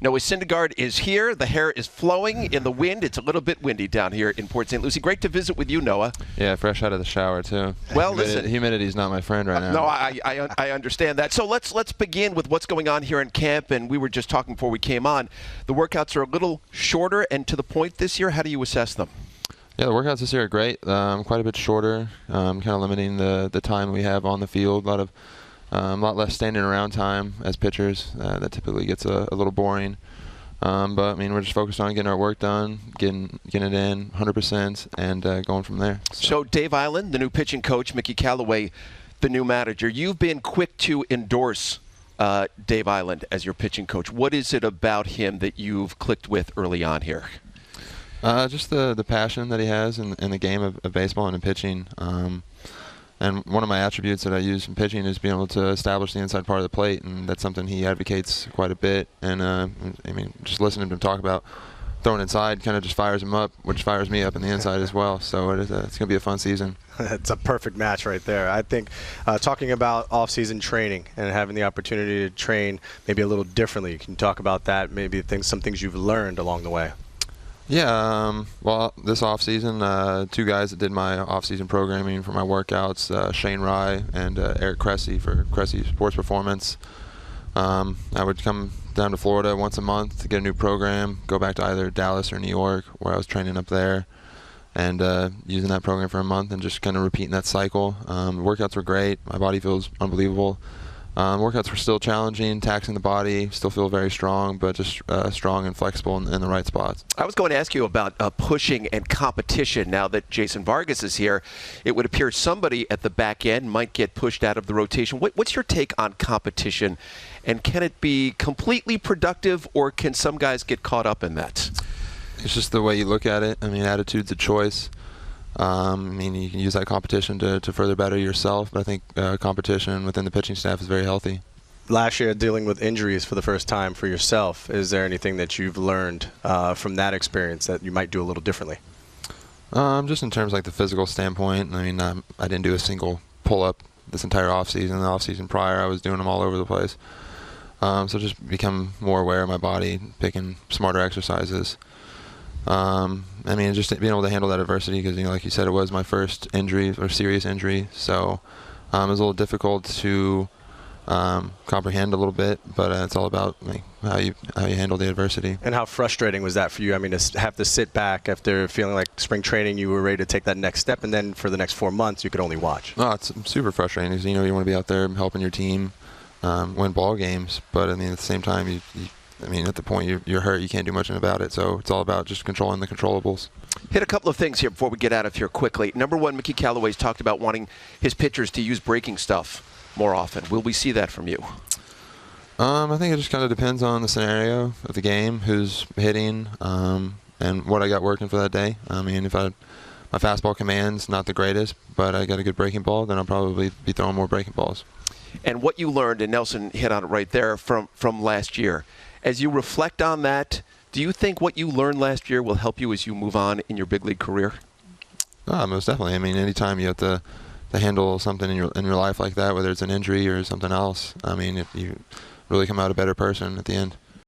Noah Syndergaard is here. The hair is flowing in the wind. It's a little bit windy down here in Port St. Lucie. Great to visit with you, Noah. Yeah, fresh out of the shower, too. Well, listen. Humidity's not my friend right now. No, I understand that. So let's begin with what's going on here in camp. And we were just talking before we came on. The workouts are a little shorter and to the point this year. How do you assess them? Yeah, the workouts this year are great. Quite a bit shorter, kind of limiting the time we have on the field. A lot less standing around time as pitchers. That typically gets a little boring. But I mean, we're just focused on getting our work done, getting it in 100%, and going from there. So Dave Eiland, the new pitching coach, Mickey Callaway, the new manager. You've been quick to endorse Dave Eiland as your pitching coach. What is it about him that you've clicked with early on here? Just the passion that he has in the game of baseball and in pitching. And one of my attributes that I use in pitching is being able to establish the inside part of the plate, and that's something he advocates quite a bit. And I mean, just listening to him talk about throwing inside kind of just fires him up, which fires me up in the inside as well. So it's going to be a fun season. It's a perfect match right there. I think talking about off-season training and having the opportunity to train maybe a little differently, can you talk about that, maybe some things you've learned along the way? Yeah, well, this off-season, two guys that did my off-season programming for my workouts, Shane Rye and Eric Cressy for Cressy Sports Performance. I would come down to Florida once a month to get a new program, go back to either Dallas or New York, where I was training up there, and using that program for a month and just kind of repeating that cycle. Workouts were great. My body feels unbelievable. Workouts were still challenging, taxing the body, still feel very strong, but just strong and flexible in the right spots. I was going to ask you about pushing and competition. Now that Jason Vargas is here, it would appear somebody at the back end might get pushed out of the rotation. What's your take on competition, and can it be completely productive, or can some guys get caught up in that? It's just the way you look at it. I mean, attitude's a choice. I mean, you can use that competition to further better yourself, but I think competition within the pitching staff is very healthy. Last year, dealing with injuries for the first time for yourself, is there anything that you've learned from that experience that you might do a little differently? Just in terms of like the physical standpoint, I mean, I didn't do a single pull-up this entire offseason. The offseason prior, I was doing them all over the place. So just become more aware of my body, picking smarter exercises. I mean, just being able to handle that adversity because, you know, like you said, it was my first injury or serious injury. So it was a little difficult to comprehend a little bit, but it's all about how you handle the adversity. And how frustrating was that for you? I mean, to have to sit back after feeling like spring training, you were ready to take that next step, and then for the next 4 months, you could only watch. No, it's super frustrating because, you know, you want to be out there helping your team win ball games, but I mean, at the same time, I mean, at the point you're hurt, you can't do much about it. So it's all about just controlling the controllables. Hit a couple of things here before we get out of here quickly. Number one, Mickey Callaway's talked about wanting his pitchers to use breaking stuff more often. Will we see that from you? I think it just kind of depends on the scenario of the game, who's hitting, and what I got working for that day. I mean, if my fastball command's not the greatest, but I got a good breaking ball, then I'll probably be throwing more breaking balls. And what you learned, and Nelson hit on it right there, from last year. As you reflect on that, do you think what you learned last year will help you as you move on in your big league career? Most definitely. I mean, anytime you have to handle something in your life like that, whether it's an injury or something else, I mean, you really come out a better person at the end.